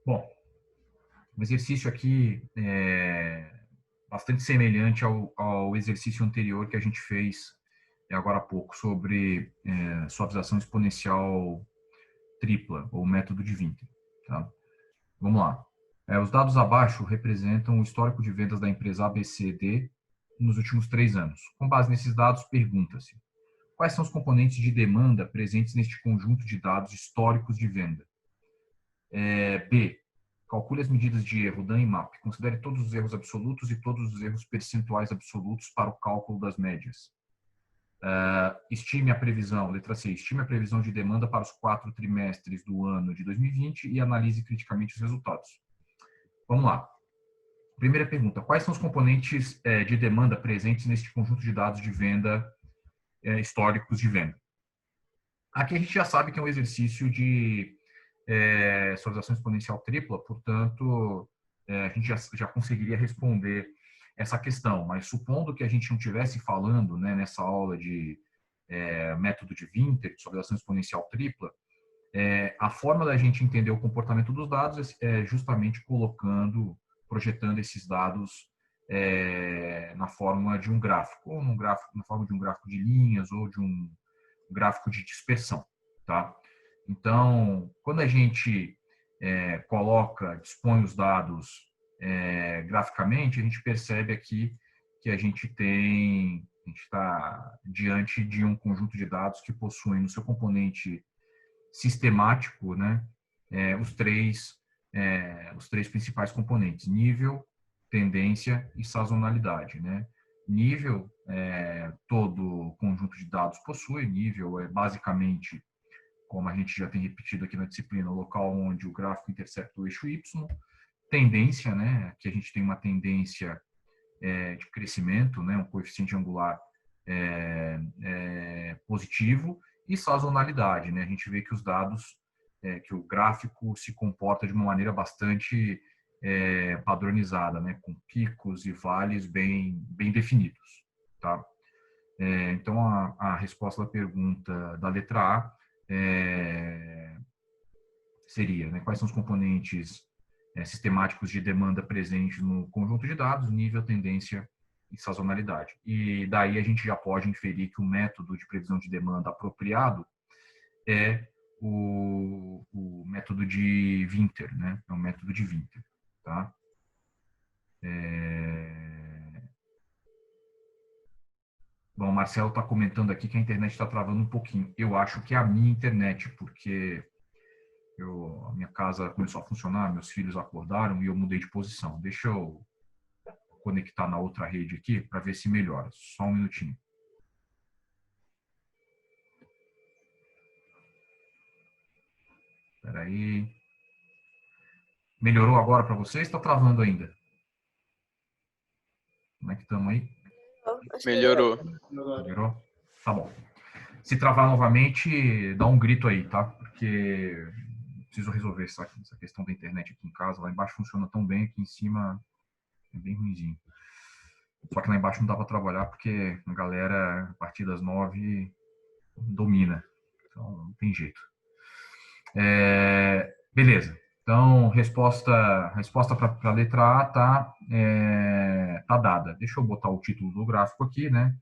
Bom, o exercício aqui é bastante semelhante ao exercício anterior que a gente fez agora há pouco sobre suavização exponencial tripla, ou método de Winther. Tá? Vamos lá. Os dados abaixo representam o histórico de vendas da empresa ABCD nos últimos 3 anos. Com base nesses dados, pergunta-se: quais são os componentes de demanda presentes neste conjunto de dados históricos de venda? B. Calcule as medidas de erro DAN e MAP. Considere todos os erros absolutos e todos os erros percentuais absolutos para o cálculo das médias. Estime a previsão, letra C, estime a previsão de demanda para os 4 trimestres do ano de 2020 e analise criticamente os resultados. Vamos lá. Primeira pergunta: quais são os componentes de demanda presentes neste conjunto de dados de venda históricos de venda? Aqui a gente já sabe que é um exercício de suavização exponencial tripla, portanto, a gente já conseguiria responder essa questão, mas supondo que a gente não estivesse falando, né, nessa aula de método de Winther, de suavização exponencial tripla, a forma da gente entender o comportamento dos dados é justamente projetando esses dados na forma de um gráfico, ou na forma de um gráfico de linhas, ou de um gráfico de dispersão, tá? Então, quando a gente dispõe os dados graficamente, a gente percebe aqui que a gente está diante de um conjunto de dados que possuem no seu componente sistemático, né, os três principais componentes: nível, tendência e sazonalidade, né? Nível, todo conjunto de dados possui. Nível é basicamente, como a gente já tem repetido aqui na disciplina, o local onde o gráfico intercepta o eixo Y. Tendência, né, que a gente tem uma tendência de crescimento, né, um coeficiente angular positivo. E sazonalidade, né, a gente vê que os dados, que o gráfico se comporta de uma maneira bastante padronizada, né, com picos e vales bem definidos, tá? Então, a resposta da pergunta da letra A seria, né, quais são os componentes sistemáticos de demanda presentes no conjunto de dados: nível, tendência e sazonalidade. E daí a gente já pode inferir que o método de previsão de demanda apropriado é o método de Winther, né? É o método de Winther, tá? Bom, o Marcelo está comentando aqui que a internet está travando um pouquinho. Eu acho que é a minha internet, porque a minha casa começou a funcionar, meus filhos acordaram e eu mudei de posição. Deixa eu conectar na outra rede aqui para ver se melhora. Só um minutinho. Espera aí. Melhorou agora para vocês? Está travando ainda? Como é que estamos aí? Acho que melhorou. Melhorou? Tá bom. Se travar novamente, dá um grito aí, tá? Porque preciso resolver essa questão da internet aqui em casa. Lá embaixo funciona tão bem, aqui em cima é bem ruimzinho. Só que lá embaixo não dá para trabalhar porque a galera, a partir das 9, domina. Então, não tem jeito. Beleza. Então, resposta para a letra A tá dada. Deixa eu botar o título do gráfico aqui, né?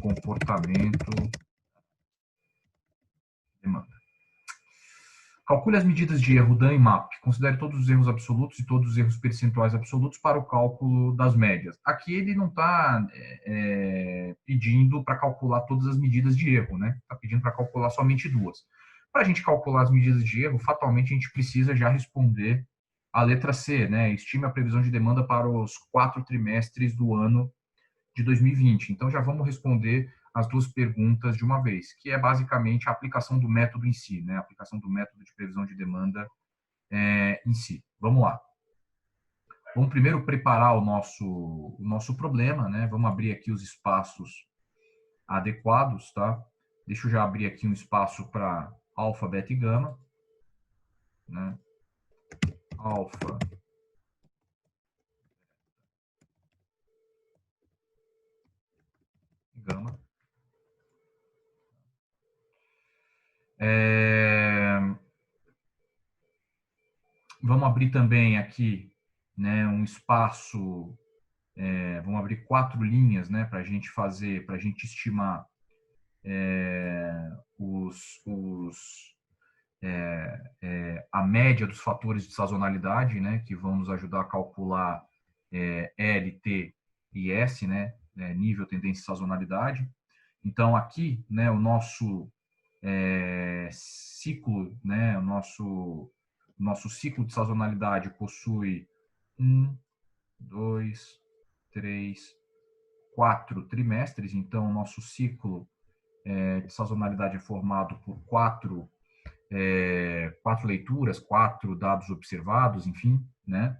Comportamento demanda. Calcule as medidas de erro DAN e MAP. Considere todos os erros absolutos e todos os erros percentuais absolutos para o cálculo das médias. Aqui ele não está pedindo para calcular todas as medidas de erro, né? Está pedindo para calcular somente duas. Para a gente calcular as medidas de erro, fatalmente a gente precisa já responder a letra C, né? Estime a previsão de demanda para os 4 trimestres do ano de 2020. Então, já vamos responder as duas perguntas de uma vez, que é basicamente a aplicação do método em si, né? A aplicação do método de previsão de demanda em si. Vamos lá. Vamos primeiro preparar o nosso problema, né? Vamos abrir aqui os espaços adequados, tá? Deixa eu já abrir aqui um espaço para alfa, beta e gama, né? Alfa, gama. Vamos abrir também aqui, né, um espaço, vamos abrir 4 linhas, né, para a gente fazer, para a gente estimar os a média dos fatores de sazonalidade, né, que vão nos ajudar a calcular L, T e S, né, nível, tendência e sazonalidade. Então, aqui, né, o nosso ciclo, né, o nosso ciclo de sazonalidade possui 2, 3, 4 trimestres. Então, o nosso ciclo de sazonalidade é formado por 4 leituras, 4 dados observados, enfim, né?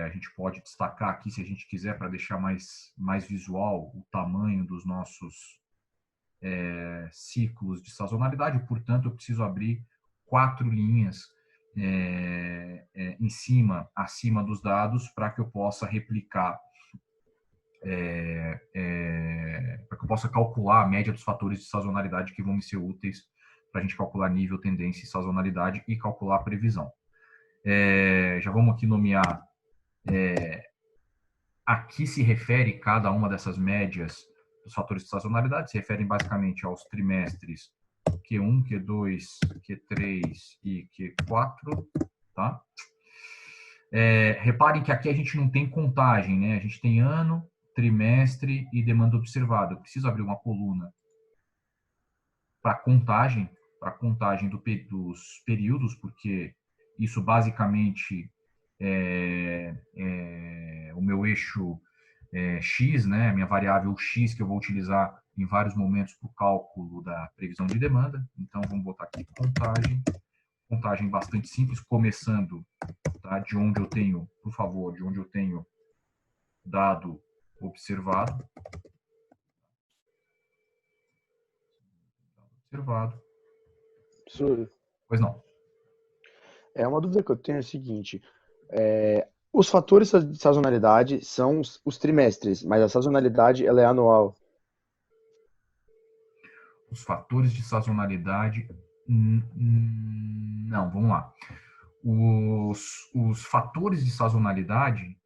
A gente pode destacar aqui, se a gente quiser, para deixar mais visual o tamanho dos nossos ciclos de sazonalidade. Portanto, eu preciso abrir 4 linhas acima dos dados, para que eu possa replicar, para que eu possa calcular a média dos fatores de sazonalidade que vão me ser úteis para a gente calcular nível, tendência e sazonalidade e calcular a previsão. Já vamos aqui nomear a que se refere cada uma dessas médias dos fatores de sazonalidade. Se referem basicamente aos trimestres Q1, Q2, Q3 e Q4, tá? Reparem que aqui a gente não tem contagem, né? A gente tem ano, trimestre e demanda observada. Eu preciso abrir uma coluna para contagem dos períodos, porque isso basicamente o meu eixo X, né, a minha variável X, que eu vou utilizar em vários momentos para o cálculo da previsão de demanda. Então, vamos botar aqui contagem bastante simples, começando, tá, de onde eu tenho, por favor, de onde eu tenho dado observado. Professor, Pois não. uma dúvida que eu tenho é a seguinte: os fatores de sazonalidade são os trimestres, mas a sazonalidade ela é anual. Os fatores de sazonalidade, não, vamos lá. Os fatores de sazonalidade,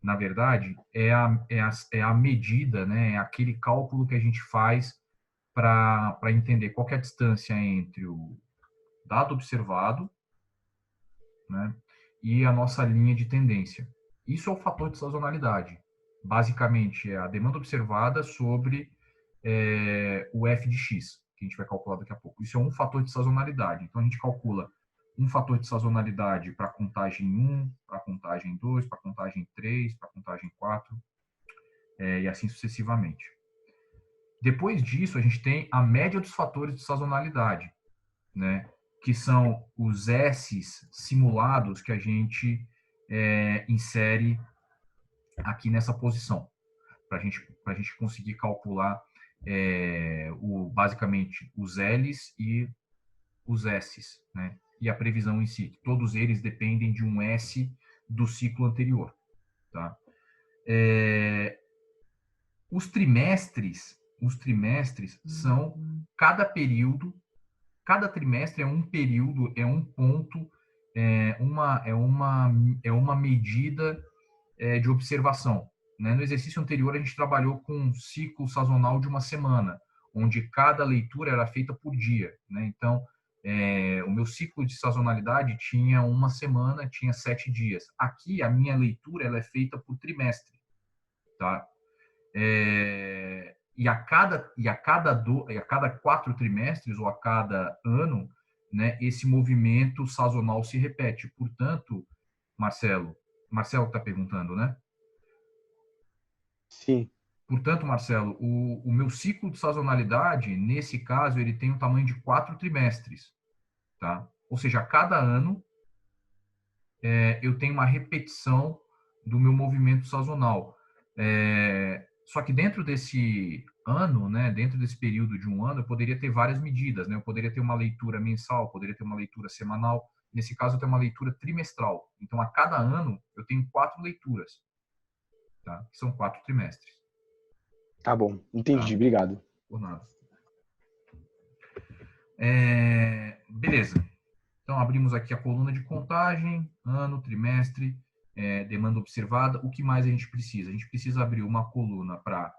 na verdade, é a medida, né, é aquele cálculo que a gente faz para entender qual é a distância entre o dado observado, né, e a nossa linha de tendência. Isso é o fator de sazonalidade. Basicamente, é a demanda observada sobre o f de x, que a gente vai calcular daqui a pouco. Isso é um fator de sazonalidade. Então, a gente calcula um fator de sazonalidade para a contagem 1, para a contagem 2, para a contagem 3, para a contagem 4, e assim sucessivamente. Depois disso, a gente tem a média dos fatores de sazonalidade, né, que são os S's simulados que a gente insere aqui nessa posição, para a gente conseguir calcular basicamente os L's e os S's, né? E a previsão em si. Todos eles dependem de um S do ciclo anterior, tá? Os trimestres são cada período, cada trimestre é um período, é um ponto, é uma medida de observação, né? No exercício anterior, a gente trabalhou com um ciclo sazonal de uma semana, onde cada leitura era feita por dia, né? Então, o meu ciclo de sazonalidade tinha uma semana, tinha 7 dias. Aqui, a minha leitura ela é feita por trimestre, tá? E a cada 4 trimestres ou a cada ano, né, esse movimento sazonal se repete. Portanto, Marcelo está perguntando, né? Sim. Portanto, Marcelo, o meu ciclo de sazonalidade, nesse caso, ele tem um tamanho de 4 trimestres, tá? Ou seja, a cada ano eu tenho uma repetição do meu movimento sazonal. Só que dentro desse ano, né, dentro desse período de um ano, eu poderia ter várias medidas, né? Eu poderia ter uma leitura mensal, poderia ter uma leitura semanal. Nesse caso, eu tenho uma leitura trimestral. Então, a cada ano, eu tenho 4 leituras, tá? Que são 4 trimestres. Tá bom, Tá? entendi, obrigado. Por nada. Beleza. Então, Então, abrimos aqui a coluna de contagem, ano, trimestre, demanda observada. O que mais a gente precisa? A gente precisa abrir uma coluna para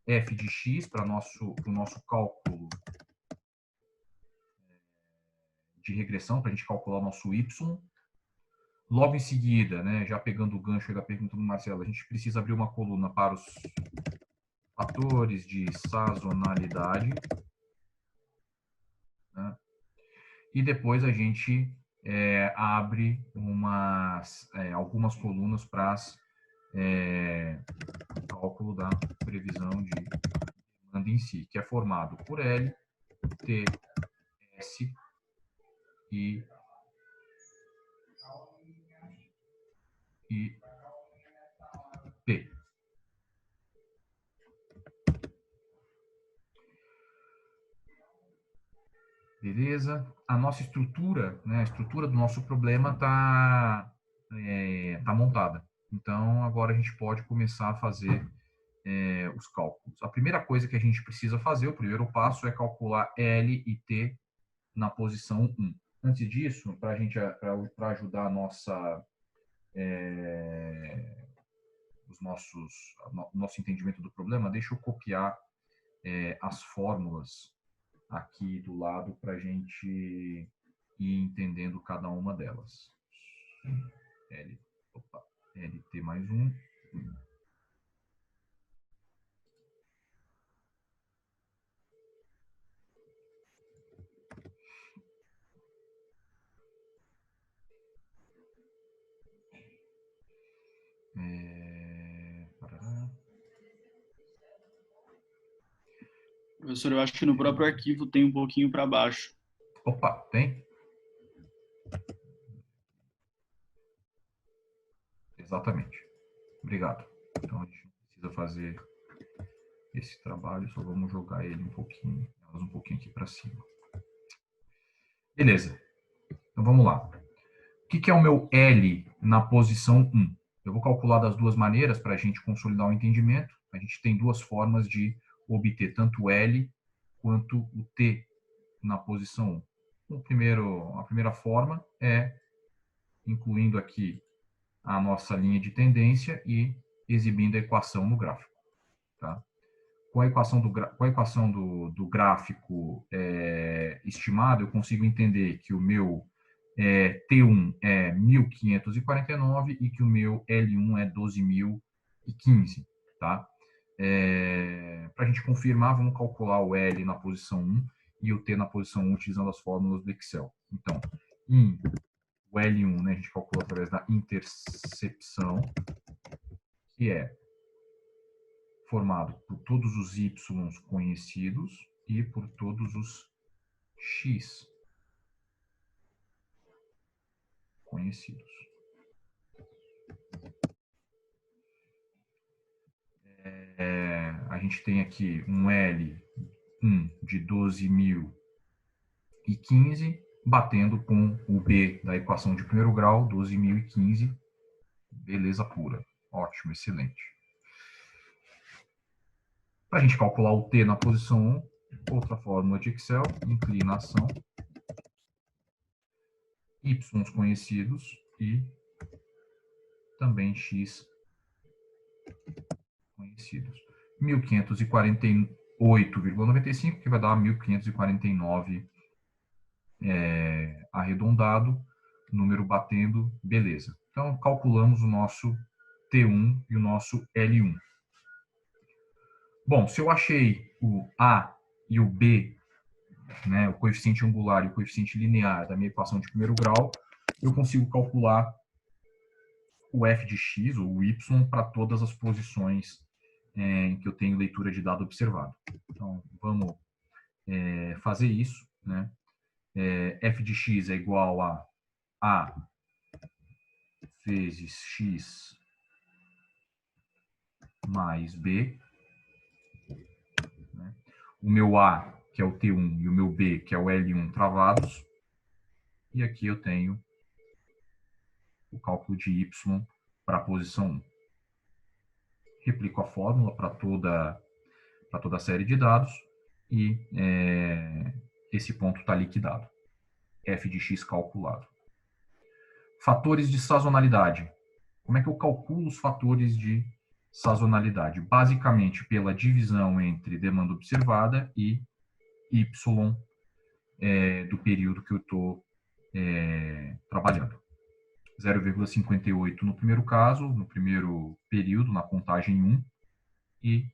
f de x, para o nosso cálculo de regressão, para a gente calcular o nosso y. Logo em seguida, né, já pegando o gancho da pergunta do Marcelo, a gente precisa abrir uma coluna para os fatores de sazonalidade, né? E depois a gente abre algumas colunas para o cálculo da previsão de demanda em si, que é formado por L, T, S e P. Beleza? A nossa estrutura, né, a estrutura do nosso problema está tá montada. Então, agora a gente pode começar a fazer os cálculos. A primeira coisa que a gente precisa fazer, o primeiro passo, é calcular L e T na posição 1. Antes disso, para ajudar a nossa, o nosso entendimento do problema, deixa eu copiar as fórmulas aqui do lado para a gente ir entendendo cada uma delas. LT mais 1. Professor, eu acho que no próprio arquivo tem um pouquinho para baixo. Opa, tem? Exatamente. Obrigado. Então a gente não precisa fazer esse trabalho, só vamos jogar ele um pouquinho aqui para cima. Beleza. Então vamos lá. O que é o meu L na posição 1? Eu vou calcular das duas maneiras para a gente consolidar o entendimento. A gente tem duas formas de obter tanto o L quanto o T na posição 1. A primeira forma é incluindo aqui a nossa linha de tendência e exibindo a equação no gráfico. Tá? Com a equação do gráfico estimado, eu consigo entender que o meu T1 é 1549 e que o meu L1 é 12.015. Tá? Para a gente confirmar, vamos calcular o L na posição 1 e o T na posição 1 utilizando as fórmulas do Excel. Então, o L1, né, a gente calcula através da intercepção, que é formado por todos os y conhecidos e por todos os x conhecidos. A gente tem aqui um L1 de 12.015, batendo com o B da equação de primeiro grau, 12.015, beleza pura. Ótimo, excelente. Para a gente calcular o T na posição 1, outra fórmula de Excel, inclinação, y conhecidos e também x conhecidos. 1548,95, que vai dar 1549 arredondado, número batendo, beleza. Então, calculamos o nosso T1 e o nosso L1. Bom, se eu achei o A e o B, né, o coeficiente angular e o coeficiente linear da minha equação de primeiro grau, eu consigo calcular o f de x, ou o y, para todas as posições em que eu tenho leitura de dado observado. Então, vamos fazer isso. Né? F de x é igual a vezes x mais b. Né? O meu A, que é o T1, e o meu B, que é o L1, travados. E aqui eu tenho o cálculo de y para a posição 1. Replico a fórmula para toda a série de dados e esse ponto está liquidado. f de x calculado. Fatores de sazonalidade. Como é que eu calculo os fatores de sazonalidade? Basicamente pela divisão entre demanda observada e y do período que eu estou trabalhando. 0,58 no primeiro caso, no primeiro período, na contagem 1, e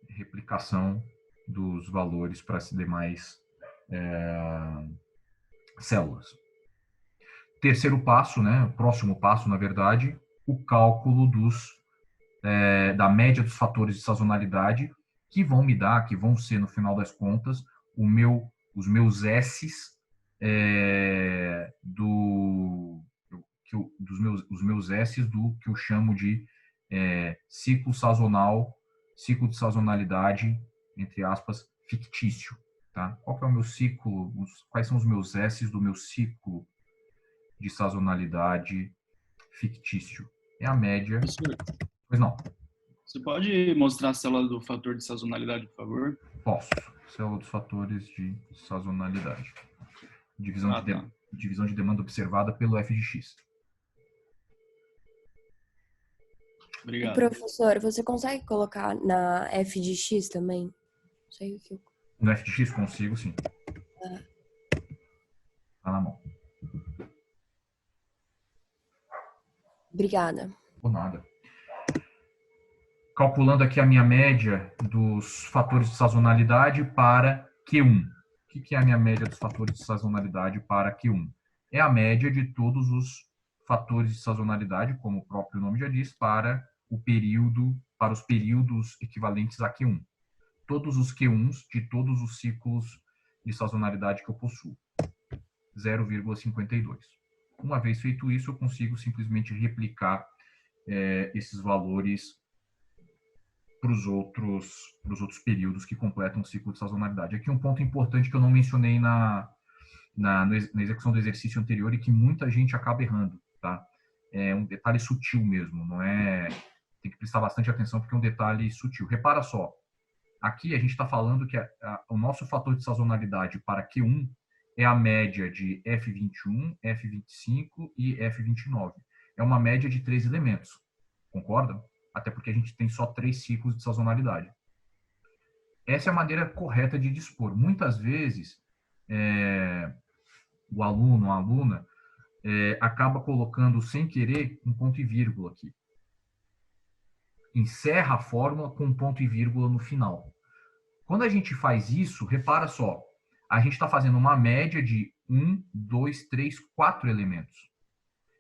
replicação dos valores para as demais células. Terceiro passo, né, o próximo passo, na verdade, o cálculo da média dos fatores de sazonalidade, que vão me dar, que vão ser, no final das contas, os meus S's os meus S's do que eu chamo de ciclo sazonal, ciclo de sazonalidade, entre aspas, fictício. Tá? Qual que é o meu ciclo? Quais são os meus S's do meu ciclo de sazonalidade fictício? É a média. Professor, Pois não. você pode mostrar a célula do fator de sazonalidade, por favor? Posso. Célula dos fatores de sazonalidade. Divisão de demanda observada pelo f de x. Obrigado. Professor, você consegue colocar na f de x também? Não sei o que. No f de x consigo, sim. Tá na mão. Obrigada. Por nada. Calculando aqui a minha média dos fatores de sazonalidade para Q1. O que é a minha média dos fatores de sazonalidade para Q1? É a média de todos os fatores de sazonalidade, como o próprio nome já diz, para os períodos equivalentes a Q1. Todos os Q1s de todos os ciclos de sazonalidade que eu possuo. 0,52. Uma vez feito isso, eu consigo simplesmente replicar esses valores para os outros períodos que completam o ciclo de sazonalidade. Aqui um ponto importante que eu não mencionei na execução do exercício anterior e que muita gente acaba errando, tá? É um detalhe sutil mesmo, não é? Tem que prestar bastante atenção porque é um detalhe sutil. Repara só, aqui a gente está falando que o nosso fator de sazonalidade para Q1 é a média de F21, F25 e F29. É uma média de 3 elementos, concordam? Até porque a gente tem só 3 ciclos de sazonalidade. Essa é a maneira correta de dispor. Muitas vezes, o aluno, a aluna, acaba colocando, sem querer, um ponto e vírgula aqui. Encerra a fórmula com um ponto e vírgula no final. Quando a gente faz isso, repara só, a gente está fazendo uma média de 1, 2, 3, 4 elementos.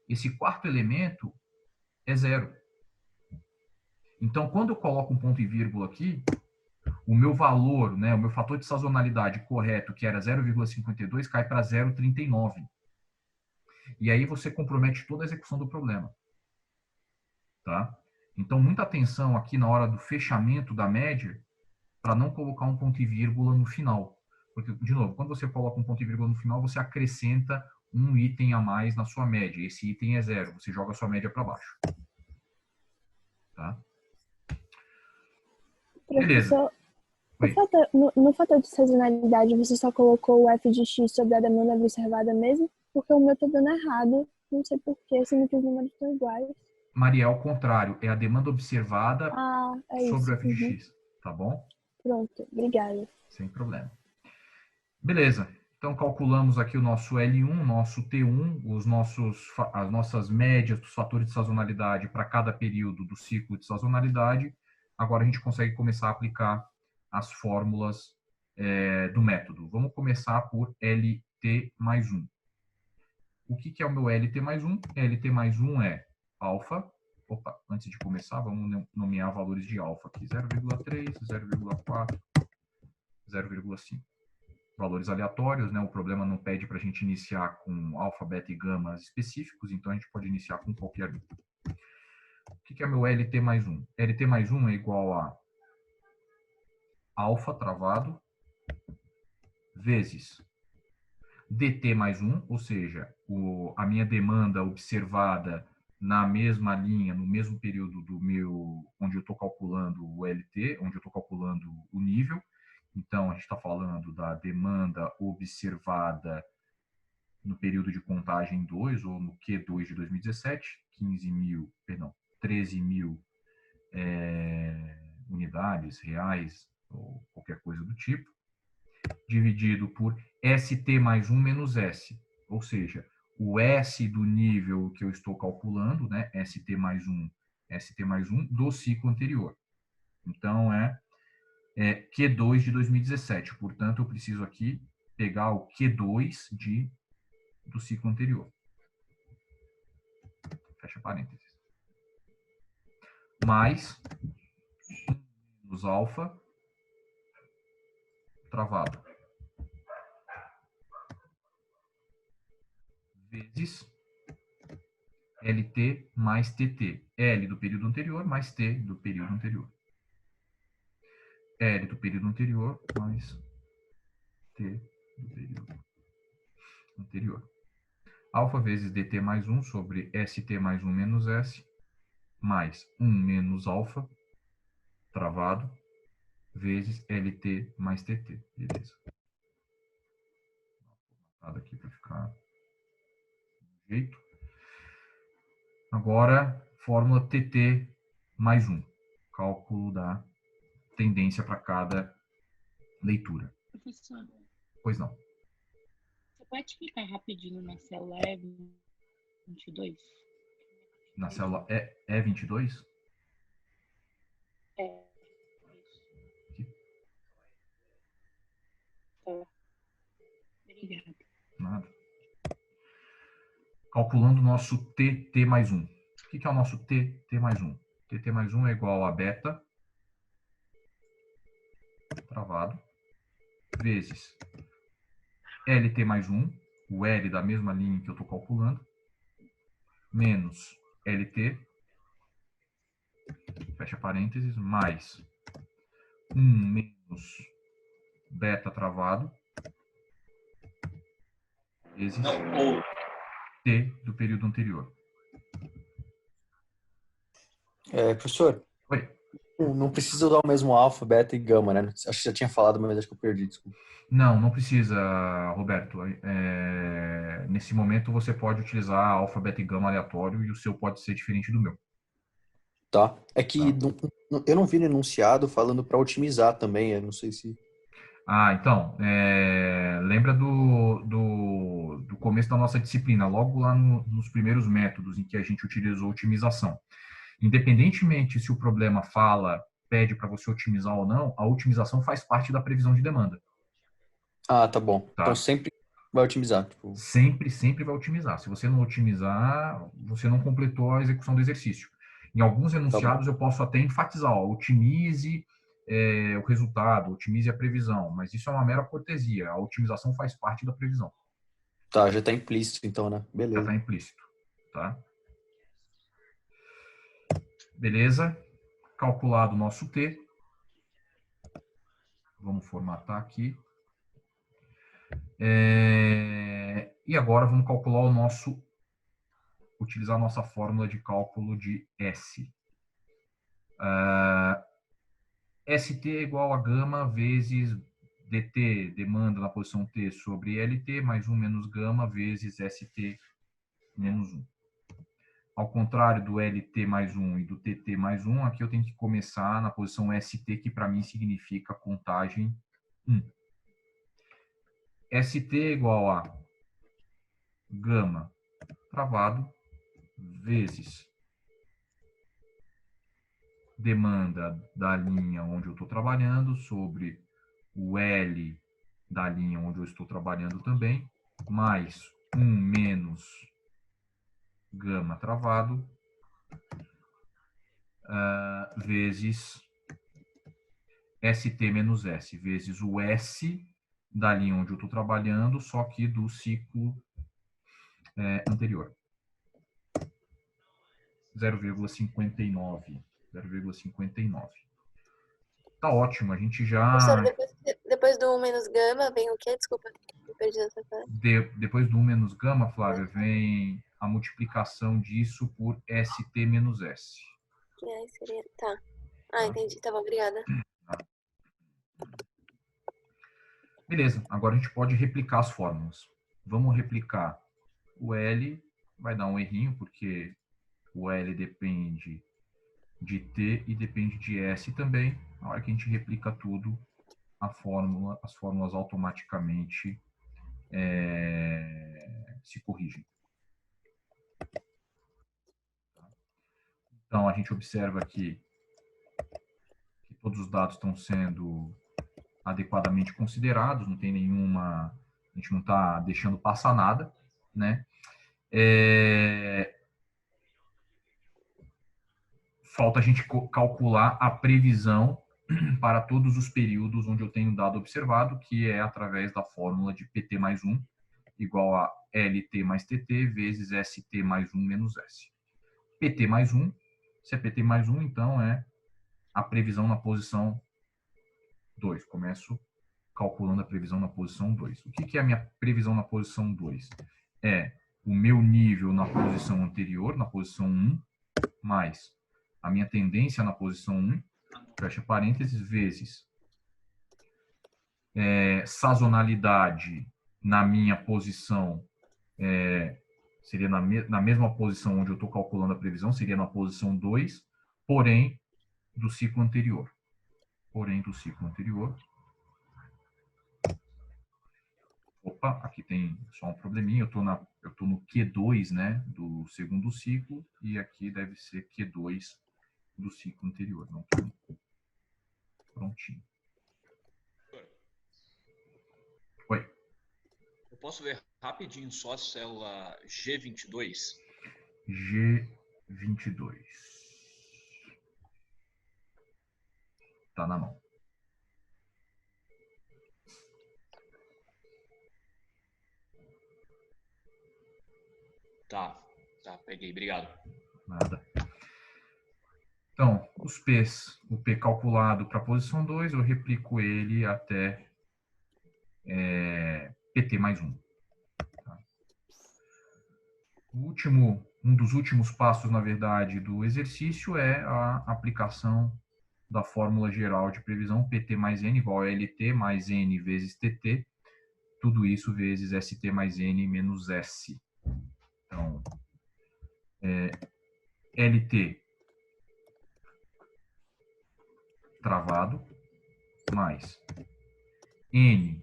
Esse quarto elemento é 0. Então, quando eu coloco um ponto e vírgula aqui, o meu valor, né, o meu fator de sazonalidade correto, que era 0,52, cai para 0,39. E aí você compromete toda a execução do problema. Tá? Então, muita atenção aqui na hora do fechamento da média, para não colocar um ponto e vírgula no final. Porque, de novo, quando você coloca um ponto e vírgula no final, você acrescenta um item a mais na sua média. Esse item é 0. Você joga a sua média para baixo. Tá? Professor, no fator de sazonalidade, você só colocou o f de x sobre a demanda observada mesmo? Porque o meu tá dando errado. Não sei porquê, sendo que os números estão iguais. Maria, ao contrário. É a demanda observada sobre o f de x. Tá bom? Pronto, obrigada. Sem problema. Beleza. Então, calculamos aqui o nosso L1, nosso T1, as nossas médias dos fatores de sazonalidade para cada período do ciclo de sazonalidade. Agora a gente consegue começar a aplicar as fórmulas do método. Vamos começar por LT mais 1. O que é o meu LT mais 1? LT mais 1 é alfa. Opa, antes de começar, vamos nomear valores de alfa aqui. 0,3, 0,4, 0,5. Valores aleatórios, né? O problema não pede para a gente iniciar com alfa, beta e gamas específicos, então a gente pode iniciar com qualquer um. O que é meu LT mais 1? LT mais 1 é igual a alfa travado vezes DT mais 1, ou seja, a minha demanda observada na mesma linha, no mesmo período do meu, onde eu estou calculando o LT, onde eu estou calculando o nível. Então, a gente está falando da demanda observada no período de contagem 2, ou no Q2 de 2017, 13 mil unidades reais, ou qualquer coisa do tipo, dividido por ST mais 1 menos S, ou seja, o S do nível que eu estou calculando, né, ST mais 1 do ciclo anterior. Então, é Q2 de 2017. Portanto, eu preciso aqui pegar o Q2 do ciclo anterior. Fecha parênteses. Mais menos alfa travado vezes LT mais TT. L do período anterior mais T do período anterior. L do período anterior mais T do período anterior. Alfa vezes DT mais 1 sobre ST mais 1 menos S, mais 1 menos alfa, travado, vezes LT mais TT. Beleza. Vou aqui para ficar do jeito. Agora, fórmula TT mais 1. Cálculo da tendência para cada leitura. Professor, Pois não. você pode explicar rapidinho na célula E22? Na célula E22? É. Aqui. Tá. Obrigada. Nada. Calculando o nosso TT mais 1. O que é o nosso TT mais 1? TT mais 1 é igual a beta, travado, vezes LT mais 1, o L da mesma linha que eu estou calculando, menos LT, fecha parênteses, mais 1 menos beta travado, vezes T do período anterior. Professor, Oi. não precisa usar o mesmo alfa, beta e gama, né? Acho que já tinha falado, mas acho que eu perdi, desculpa. Não precisa, Roberto. Nesse momento você pode utilizar alfa, beta e gama aleatório e o seu pode ser diferente do meu. Tá. É que eu não vi no enunciado falando para otimizar também, eu não sei se... Então, lembra do começo da nossa disciplina, logo lá nos primeiros métodos em que a gente utilizou otimização. Independentemente se o problema pede para você otimizar ou não, a otimização faz parte da previsão de demanda. Ah, tá bom. Tá. Então sempre vai otimizar. Tipo... Sempre vai otimizar. Se você não otimizar, você não completou a execução do exercício. Em alguns enunciados eu posso até enfatizar, otimize o resultado, otimize a previsão, mas isso é uma mera cortesia. A otimização faz parte da previsão. Tá, já está implícito então, né? Beleza. Já está implícito, tá? Beleza? Calculado o nosso T. Vamos formatar aqui. E agora vamos calcular utilizar a nossa fórmula de cálculo de S. ST é igual a gama vezes DT, demanda na posição T, sobre LT, mais 1 menos gama vezes ST menos 1. Ao contrário do LT mais 1 e do TT mais 1, aqui eu tenho que começar na posição ST, que para mim significa contagem 1. ST é igual a gama travado vezes demanda da linha onde eu estou trabalhando sobre o L da linha onde eu estou trabalhando também, mais 1 menos gama travado, vezes ST menos S, vezes o S da linha onde eu estou trabalhando, só que do ciclo anterior. 0,59. Tá ótimo, a gente já... Professor, depois do 1 menos gama, vem o quê? Desculpa, me perdi essa parte. Depois do 1 menos gama, Flávia, vem a multiplicação disso por ST menos S. Que aí seria. Tá. Ah, entendi. Tá bom, obrigada. Beleza, agora a gente pode replicar as fórmulas. Vamos replicar o L, vai dar um errinho, porque o L depende de T e depende de S também. Na hora que a gente replica tudo, as fórmulas automaticamente se corrigem. Então, a gente observa aqui que todos os dados estão sendo adequadamente considerados, não tem nenhuma, a gente não está deixando passar nada, né? Falta a gente calcular a previsão para todos os períodos onde eu tenho dado observado, que é através da fórmula de PT mais 1 igual a LT mais TT vezes ST mais 1 menos S. PT mais 1, se é PT mais 1, então é a previsão na posição 2. Começo calculando a previsão na posição 2. O que é a minha previsão na posição 2? É o meu nível na posição anterior, na posição 1, mais a minha tendência na posição 1, fecha parênteses, vezes sazonalidade na minha posição, seria na mesma posição onde eu estou calculando a previsão, seria na posição 2, porém do ciclo anterior. Opa, aqui tem só um probleminha, eu tô no Q2, né, do segundo ciclo, e aqui deve ser Q2 do ciclo anterior. Não tô prontinho. Oi. Eu posso ver rapidinho só a célula G22? G22. Tá na mão. Tá, peguei, obrigado. Nada. Então, os P's, o P calculado para a posição 2, eu replico ele até PT mais 1. Tá? Um dos últimos passos, na verdade, do exercício é a aplicação da fórmula geral de previsão PT mais N igual a LT mais N vezes TT, tudo isso vezes ST mais N menos S. Então, LT travado mais N,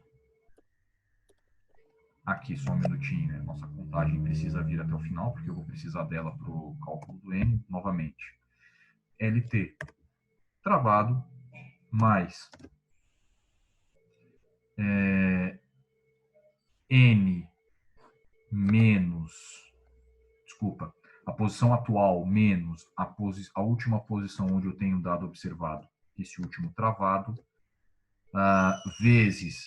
aqui só um minutinho, né? Nossa contagem precisa vir até o final, porque eu vou precisar dela para o cálculo do N novamente. LT travado mais N menos, desculpa, a posição atual menos a última posição onde eu tenho dado observado, esse último travado, vezes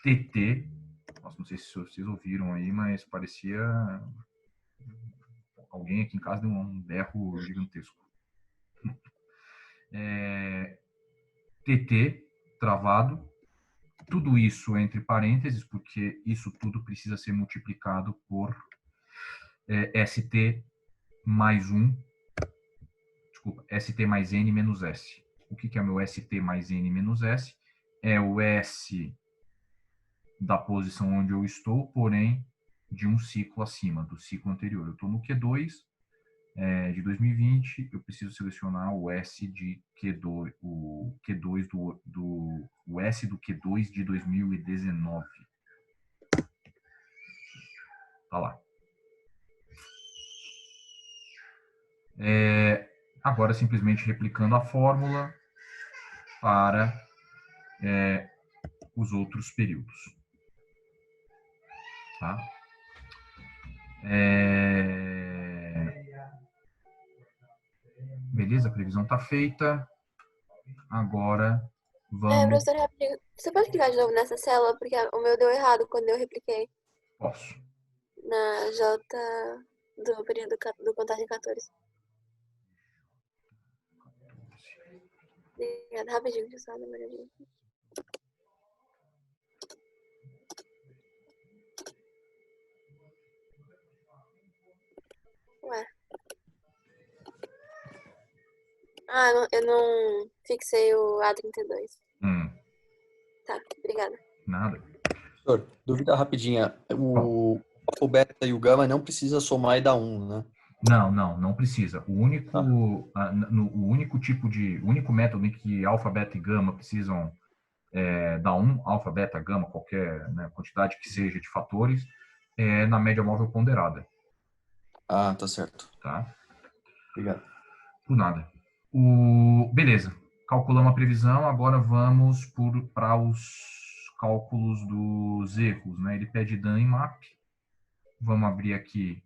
TT. Nossa, não sei se vocês ouviram aí, mas parecia alguém aqui em casa deu um berro gigantesco. TT travado, tudo isso entre parênteses, porque isso tudo precisa ser multiplicado por ST mais 1, desculpa, ST mais N menos S. O que é meu ST mais N menos S? É o S da posição onde eu estou, porém de um ciclo acima, do ciclo anterior. Eu estou no Q2 de 2020, eu preciso selecionar o S de Q2, o Q2 o S do Q2 de 2019. Tá lá. Agora, simplesmente replicando a fórmula para os outros períodos. Tá? Beleza, a previsão está feita. Agora, vamos... Professor, rapidinho. Você pode clicar de novo nessa célula? Porque o meu deu errado quando eu repliquei. Posso. Na J do período do contagem 14. Obrigada. Rapidinho, deixa eu só dar uma olhadinha. Ué. Ah, eu não fixei o A32. Tá, obrigada. Nada. Professor, dúvida rapidinha. Bom. O alfa, o beta e o gama não precisa somar e dar 1, né? Não precisa. O único tipo o único método em que alfa, beta e gama precisam dar 1, alfa, beta, gama, qualquer, né, quantidade que seja de fatores, é na média móvel ponderada. Ah, tá certo. Tá? Obrigado. Por nada. Beleza. Calculamos a previsão, agora vamos para os cálculos dos erros. Né? Ele pede DAN e MAP. Vamos abrir aqui.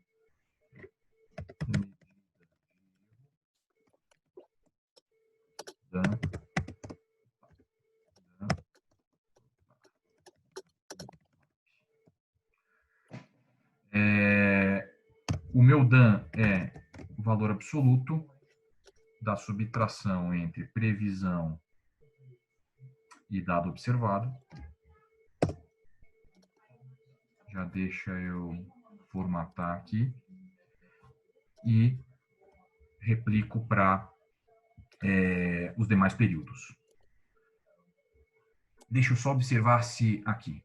DAN. O meu DAN é o valor absoluto da subtração entre previsão e dado observado. Já deixa eu formatar aqui. E replico para os demais períodos. Deixa eu só observar se aqui.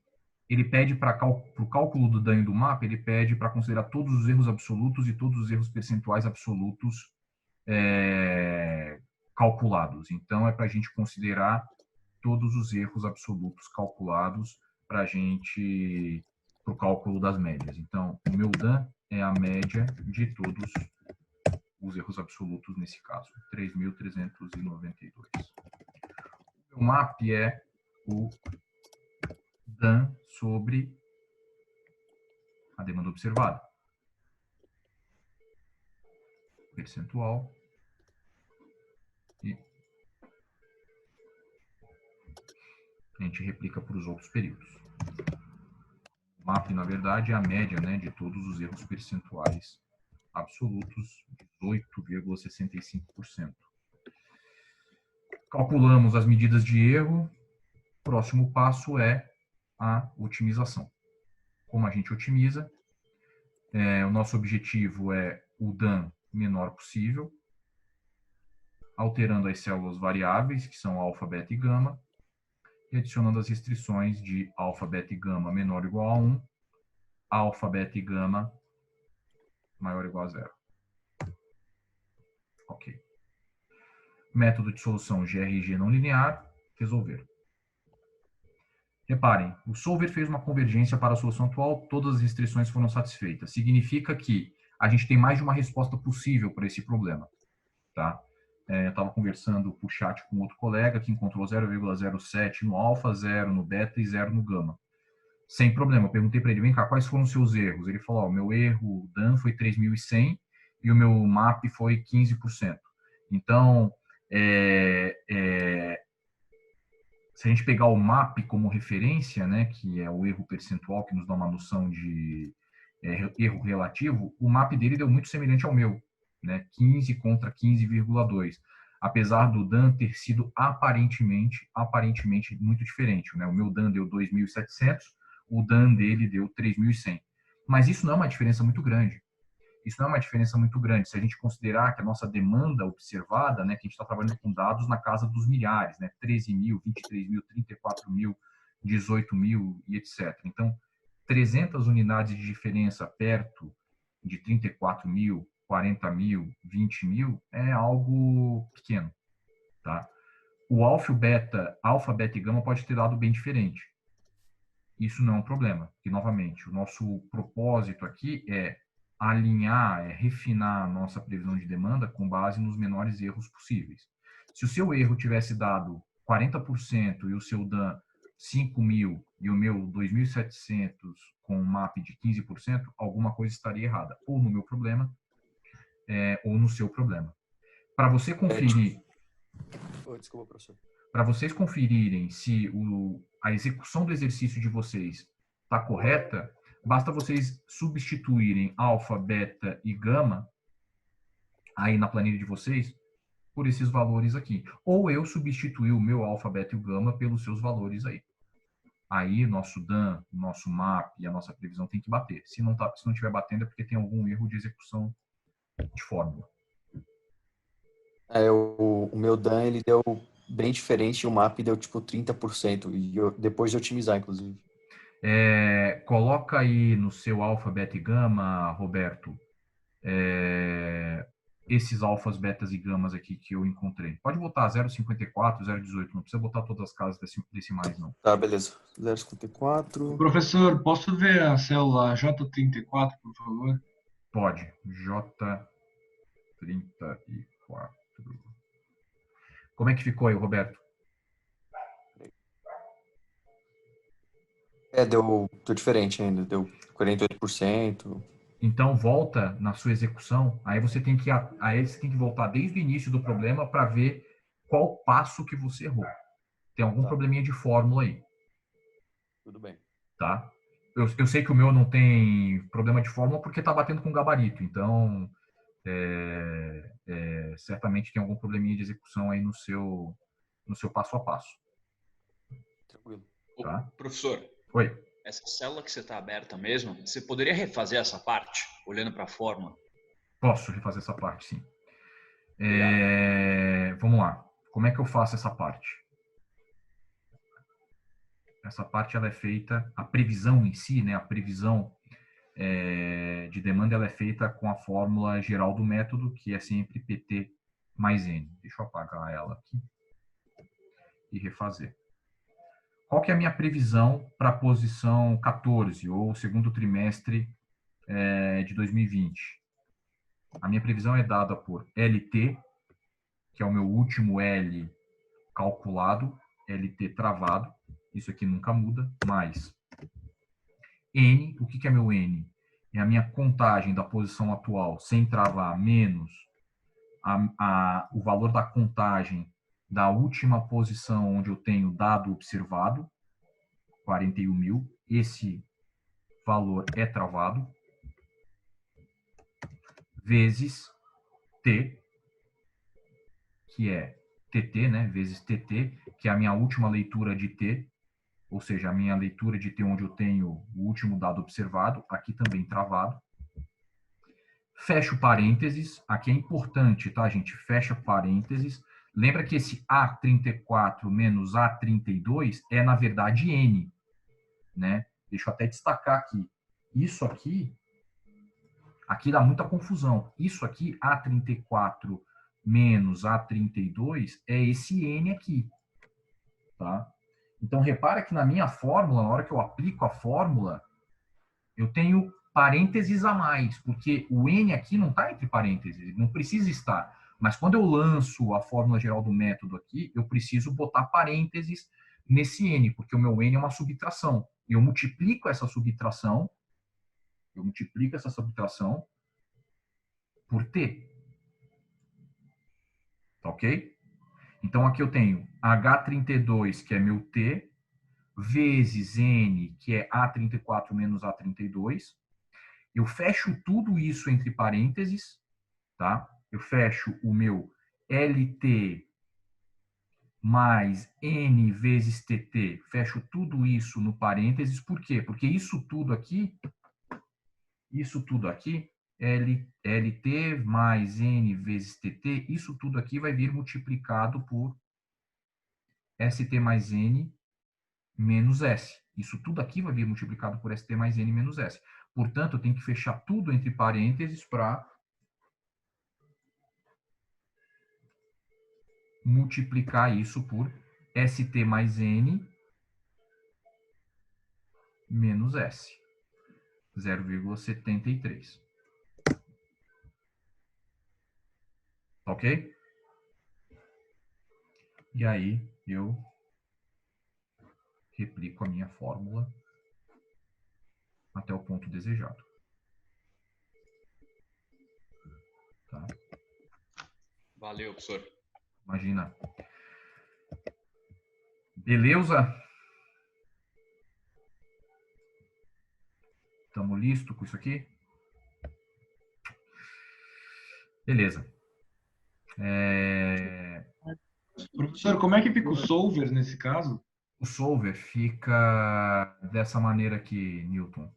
Ele pede para o cálculo do DAN e do MAP, ele pede para considerar todos os erros absolutos e todos os erros percentuais absolutos calculados. Então, é para a gente considerar todos os erros absolutos calculados para o cálculo das médias. Então, o meu DAN é a média de todos os erros absolutos nesse caso, 3.392. O MAP é o DAN sobre a demanda observada. Percentual. E a gente replica para os outros períodos. O MAP, na verdade, é a média, né, de todos os erros percentuais absolutos, 18,65%. Calculamos as medidas de erro. O próximo passo é a otimização. Como a gente otimiza? O nosso objetivo é o DAN menor possível, alterando as células variáveis, que são alfa, beta e gama, e adicionando as restrições de alfa, beta e gama menor ou igual a 1, alfa, beta e gama maior ou igual a 0. Ok. Método de solução GRG não linear, resolver. Reparem, o solver fez uma convergência para a solução atual, todas as restrições foram satisfeitas. Significa que a gente tem mais de uma resposta possível para esse problema. Tá? Eu estava conversando por chat com outro colega que encontrou 0,07 no alfa, 0 no beta e 0 no gama. Sem problema, eu perguntei para ele, vem cá, quais foram os seus erros? Ele falou, o meu erro DAN foi 3.100 e o meu MAP foi 15%. Então, se a gente pegar o MAP como referência, né, que é o erro percentual, que nos dá uma noção de erro relativo, o MAP dele deu muito semelhante ao meu, né, 15 contra 15,2. Apesar do DAN ter sido aparentemente muito diferente. Né? O meu DAN deu 2.700, o DAN dele deu 3.100. Mas isso não é uma diferença muito grande. Isso não é uma diferença muito grande. Se a gente considerar que a nossa demanda observada, né, que a gente está trabalhando com dados na casa dos milhares, né, 13.000, 23.000, 34.000, 18.000 e etc. Então, 300 unidades de diferença perto de 34.000, 40.000, 20.000 é algo pequeno. Tá? O alfa, beta e gama pode ter dado bem diferente. Isso não é um problema. E, novamente, o nosso propósito aqui é alinhar, refinar a nossa previsão de demanda com base nos menores erros possíveis. Se o seu erro tivesse dado 40% e o seu DAN 5.000 e o meu 2.700 com um MAP de 15%, alguma coisa estaria errada, ou no meu problema, ou no seu problema. Para você conferir... Desculpa, professor. Para vocês conferirem se a execução do exercício de vocês está correta, basta vocês substituírem alfa, beta e gama aí na planilha de vocês por esses valores aqui. Ou eu substituir o meu alfa, beta e o gama pelos seus valores aí. Aí nosso DAN, nosso MAP e a nossa previsão tem que bater. Se não estiver batendo é porque tem algum erro de execução de fórmula. O meu Dan, ele deu bem diferente e o MAP deu tipo 30%. Depois de otimizar, inclusive. Coloca aí no seu alfa, beta e gama, Roberto, esses alfas, betas e gamas aqui que eu encontrei. Pode botar 0,54, 0,18, não precisa botar todas as casas decimais, não. Tá, beleza. 0,54. Professor, posso ver a célula J34, por favor? Pode. J34. Como é que ficou aí, Roberto? Deu diferente ainda. Deu 48%. Então, volta na sua execução. Aí você tem que voltar desde o início do problema para ver qual passo que você errou. Tem algum probleminha de fórmula aí. Tudo bem. Tá? Eu sei que o meu não tem problema de fórmula porque está batendo com gabarito. Então, certamente tem algum probleminha de execução aí no seu passo a passo. Tranquilo. Tá? Professor. Oi. Essa célula que você está aberta mesmo, você poderia refazer essa parte, olhando para a fórmula? Posso refazer essa parte, sim. Vamos lá. Como é que eu faço essa parte? Essa parte ela é feita, a previsão em si, né, a previsão de demanda, ela é feita com a fórmula geral do método, que é sempre PT mais N. Deixa eu apagar ela aqui e refazer. Qual que é a minha previsão para a posição 14, ou segundo trimestre de 2020? A minha previsão é dada por LT, que é o meu último L calculado, LT travado, isso aqui nunca muda, mais N. O que é meu N? É a minha contagem da posição atual sem travar, menos o valor da contagem da última posição onde eu tenho dado observado, 41 mil. Esse valor é travado, vezes T, que é TT, né? Vezes TT, que é a minha última leitura de T, ou seja, a minha leitura de T onde eu tenho o último dado observado, aqui também travado. Fecho parênteses, aqui é importante, tá, gente? Fecha parênteses. Lembra que esse A34 menos A32 é, na verdade, N, né? Deixa eu até destacar aqui. Isso aqui dá muita confusão. Isso aqui, A34 menos A32, é esse N aqui, tá? Então, repara que na minha fórmula, na hora que eu aplico a fórmula, eu tenho parênteses a mais, porque o N aqui não está entre parênteses, não precisa estar. Mas quando eu lanço a fórmula geral do método aqui, eu preciso botar parênteses nesse N, porque o meu N é uma subtração. Eu multiplico essa subtração por T. Tá ok? Então, aqui eu tenho H32, que é meu T, vezes N, que é A34 menos A32. Eu fecho tudo isso entre parênteses, tá? Eu fecho o meu LT mais N vezes TT, fecho tudo isso no parênteses. Por quê? Porque isso tudo aqui, LT mais N vezes TT, isso tudo aqui vai vir multiplicado por ST mais N menos S. Isso tudo aqui vai vir multiplicado por ST mais N menos S. Portanto, eu tenho que fechar tudo entre parênteses para multiplicar isso por ST mais N menos S. 0,73. Ok? E aí, eu replico a minha fórmula até o ponto desejado. Tá? Valeu, professor. Imagina. Beleza? Estamos listos com isso aqui? Beleza. Professor, como é que fica o solver nesse caso? O solver fica dessa maneira aqui, Newton.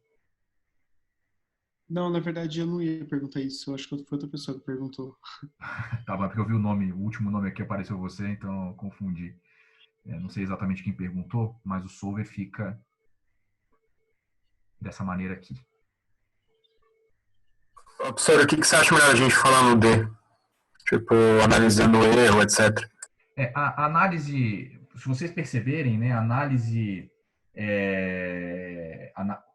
Não, na verdade eu não ia perguntar isso. Eu acho que foi outra pessoa que perguntou. Tá, mas porque eu vi o último nome aqui apareceu você, então eu confundi. Não sei exatamente quem perguntou, mas o solver fica dessa maneira aqui. Professor, o que você acha melhor a gente falar no D? Tipo, analisando o erro, etc. A análise, se vocês perceberem, né, a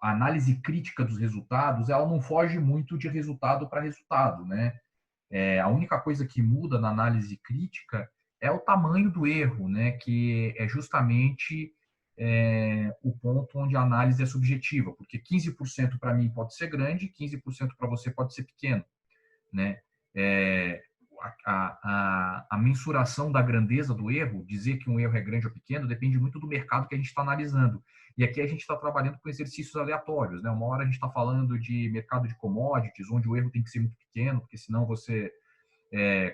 análise crítica dos resultados, ela não foge muito de resultado para resultado, né? A única coisa que muda na análise crítica é o tamanho do erro, né? Que é justamente o ponto onde a análise é subjetiva, porque 15% para mim pode ser grande, 15% para você pode ser pequeno, né? A mensuração da grandeza do erro, dizer que um erro é grande ou pequeno, depende muito do mercado que a gente está analisando. E aqui a gente está trabalhando com exercícios aleatórios, né? Uma hora a gente está falando de mercado de commodities, onde o erro tem que ser muito pequeno, porque senão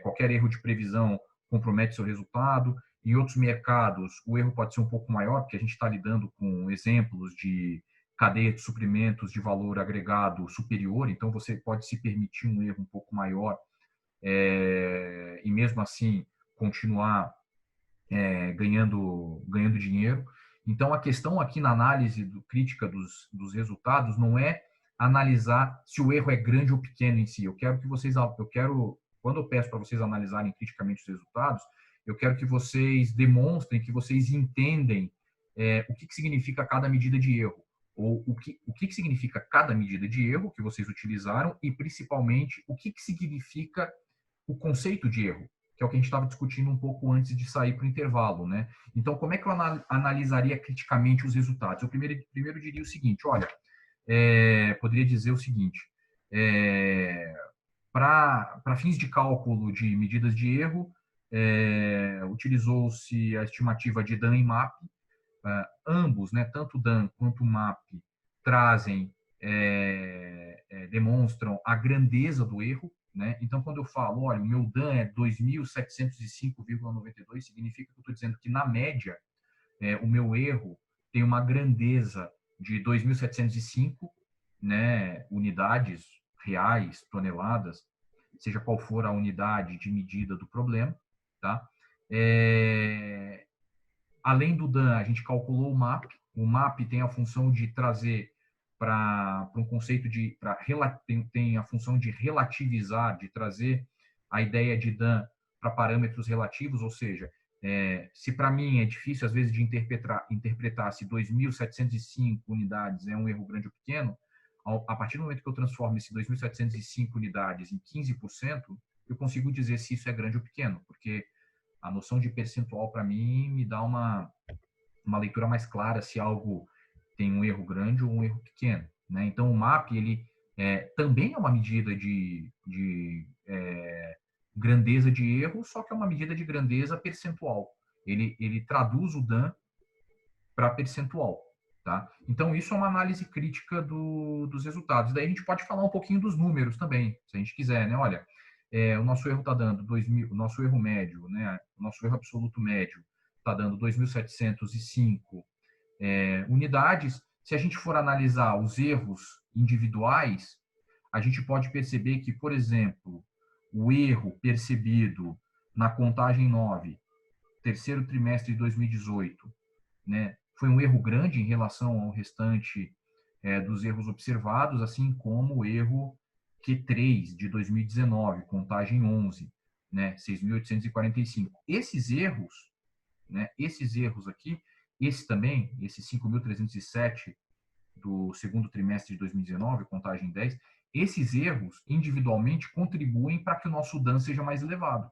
qualquer erro de previsão compromete seu resultado. Em outros mercados, o erro pode ser um pouco maior, porque a gente está lidando com exemplos de cadeia de suprimentos de valor agregado superior, então você pode se permitir um erro um pouco maior e mesmo assim continuar ganhando dinheiro. Então, a questão aqui na análise crítica dos resultados não é analisar se o erro é grande ou pequeno em si. Quando eu peço para vocês analisarem criticamente os resultados, eu quero que vocês demonstrem que vocês entendem o que significa cada medida de erro, ou o que significa cada medida de erro que vocês utilizaram e, principalmente, o que significa o conceito de erro, que é o que a gente estava discutindo um pouco antes de sair para o intervalo, né? Então, como é que eu analisaria criticamente os resultados? Eu primeiro diria o seguinte, olha, poderia dizer o seguinte, para fins de cálculo de medidas de erro, utilizou-se a estimativa de Dan e MAP. Ambos, né, tanto Dan quanto MAP, demonstram a grandeza do erro, né? Então, quando eu falo, olha, o meu Dan é 2.705,92, significa que eu estou dizendo que, na média, o meu erro tem uma grandeza de 2.705, né, unidades reais, toneladas, seja qual for a unidade de medida do problema, tá? Além do Dan, a gente calculou o MAP. O MAP tem a função de trazer para um conceito tem a função de relativizar, de trazer a ideia de Dan para parâmetros relativos, ou seja, se para mim é difícil às vezes de interpretar se 2.705 unidades é um erro grande ou pequeno, a partir do momento que eu transformo esse 2.705 unidades em 15%, eu consigo dizer se isso é grande ou pequeno, porque a noção de percentual para mim me dá uma leitura mais clara se algo tem um erro grande ou um erro pequeno, né? Então, o MAP ele também é uma medida de grandeza de erro, só que é uma medida de grandeza percentual. Ele traduz o Dan para percentual, tá? Então, isso é uma análise crítica dos resultados. Daí a gente pode falar um pouquinho dos números também, se a gente quiser, né? Olha, o nosso erro está dando 2.000, o nosso erro médio, né? O nosso erro absoluto médio está dando 2.705 unidades. Se a gente for analisar os erros individuais, a gente pode perceber que, por exemplo, o erro percebido na contagem 9, terceiro trimestre de 2018, né, foi um erro grande em relação ao restante dos erros observados, assim como o erro Q3 de 2019, contagem 11, né, 6.845. Esses erros, né, aqui, esse 5.307 do segundo trimestre de 2019, contagem 10, esses erros individualmente contribuem para que o nosso Dan seja mais elevado,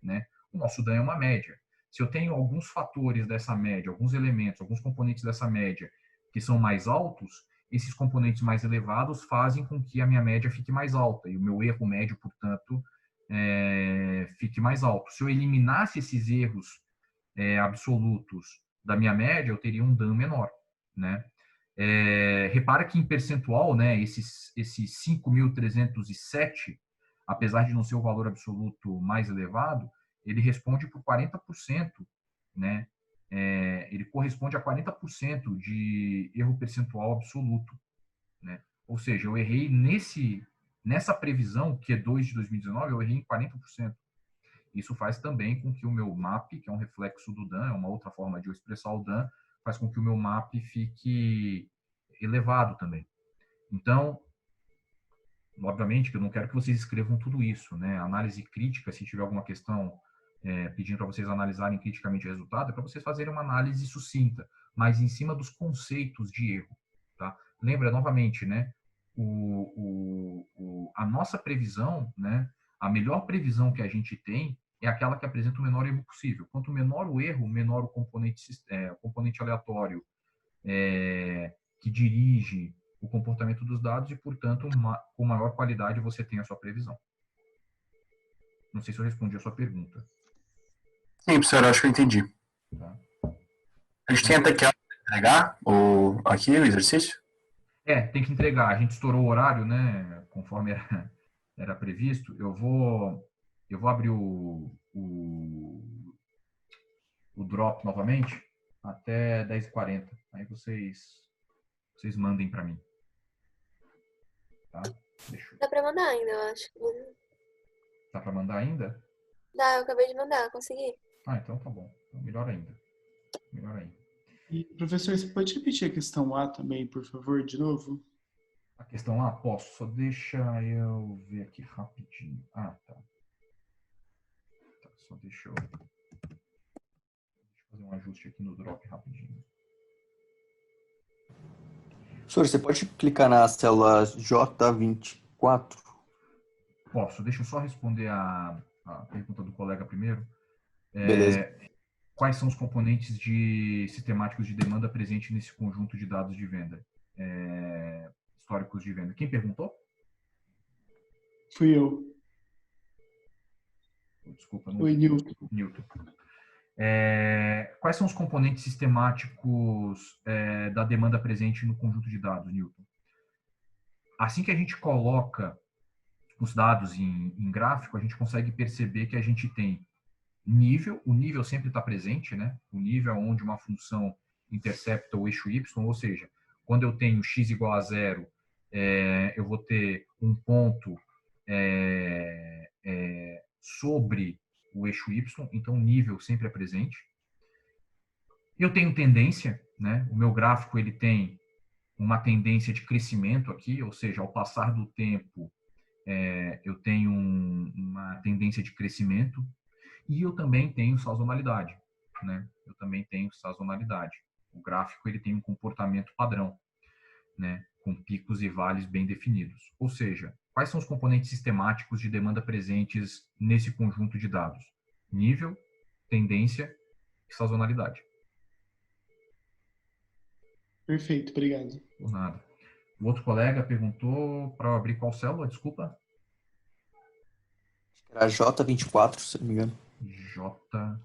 né? O nosso Dan é uma média. Se eu tenho alguns fatores dessa média, alguns elementos, alguns componentes dessa média que são mais altos, esses componentes mais elevados fazem com que a minha média fique mais alta e o meu erro médio, portanto, fique mais alto. Se eu eliminasse esses erros absolutos da minha média, eu teria um Dan menor, né? Repara que em percentual, né, esse 5.307, apesar de não ser o valor absoluto mais elevado, ele responde por 40%, né? Ele corresponde a 40% de erro percentual absoluto, né? Ou seja, eu errei nessa previsão, Q2 de 2019, eu errei em 40%. Isso faz também com que o meu MAP, que é um reflexo do DAN, é uma outra forma de eu expressar o DAN, faz com que o meu MAP fique elevado também. Então, obviamente que eu não quero que vocês escrevam tudo isso, né? Análise crítica, se tiver alguma questão pedindo para vocês analisarem criticamente o resultado, é para vocês fazerem uma análise sucinta, mas em cima dos conceitos de erro, tá? Lembra, novamente, né? A nossa previsão, né? A melhor previsão que a gente tem é aquela que apresenta o menor erro possível. Quanto menor o erro, menor o componente aleatório que dirige o comportamento dos dados e, portanto, com maior qualidade você tem a sua previsão. Não sei se eu respondi a sua pergunta. Sim, professor, acho que eu entendi. Tá. A gente tem até que entregar aqui o exercício? Tem que entregar. A gente estourou o horário, né? Conforme era previsto. Eu vou abrir o drop novamente até 10h40. Aí vocês mandem para mim. Tá? Dá pra mandar ainda, eu acho. Dá para mandar ainda? Dá, eu acabei de mandar, consegui. Então tá bom. Então, melhor ainda. Melhor ainda. E, professor, você pode repetir a questão A também, por favor, de novo? A questão A, posso. Só deixa eu ver aqui rapidinho. Tá. Só deixa eu fazer um ajuste aqui no drop rapidinho. Professor, você pode clicar na célula J24? Posso. Deixa eu só responder a pergunta do colega primeiro. Beleza. Quais são os componentes sistemáticos de demanda presentes nesse conjunto de dados de venda? Históricos de venda. Quem perguntou? Fui eu. Desculpa. Oi, Newton. Quais são os componentes sistemáticos da demanda presente no conjunto de dados, Newton? Assim que a gente coloca os dados em gráfico, a gente consegue perceber que a gente tem nível, o nível sempre está presente, né? O nível é onde uma função intercepta o eixo Y, ou seja, quando eu tenho x igual a 0, eu vou ter um ponto sobre o eixo Y, então o nível sempre é presente. Eu tenho tendência, né? O meu gráfico ele tem uma tendência de crescimento aqui, ou seja, ao passar do tempo, eu tenho uma tendência de crescimento. E eu também tenho sazonalidade, né? Eu também tenho sazonalidade. O gráfico ele tem um comportamento padrão, né? Com picos e vales bem definidos. Ou seja, quais são os componentes sistemáticos de demanda presentes nesse conjunto de dados? Nível, tendência e sazonalidade. Perfeito, obrigado. Por nada. O outro colega perguntou para abrir qual célula, desculpa? Era J24, se não me engano. J24.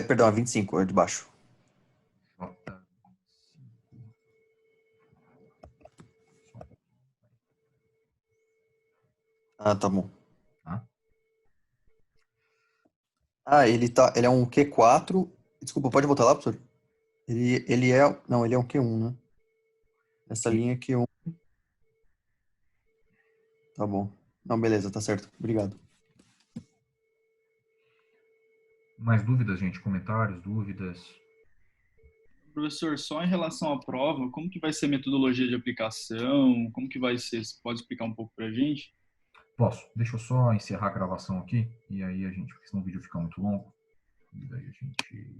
Perdão, a 25, é de baixo. Tá bom. Ele é um Q4. Desculpa, pode voltar lá, professor? Ele é um Q1, né? Essa linha é Q1. Tá bom. Não, beleza, tá certo. Obrigado. Mais dúvidas, gente? Comentários, dúvidas? Professor, só em relação à prova, como que vai ser a metodologia de aplicação? Como que vai ser? Você pode explicar um pouco pra gente? Posso. Deixa eu só encerrar a gravação aqui, e aí a gente, porque senão o vídeo fica muito longo. E daí a gente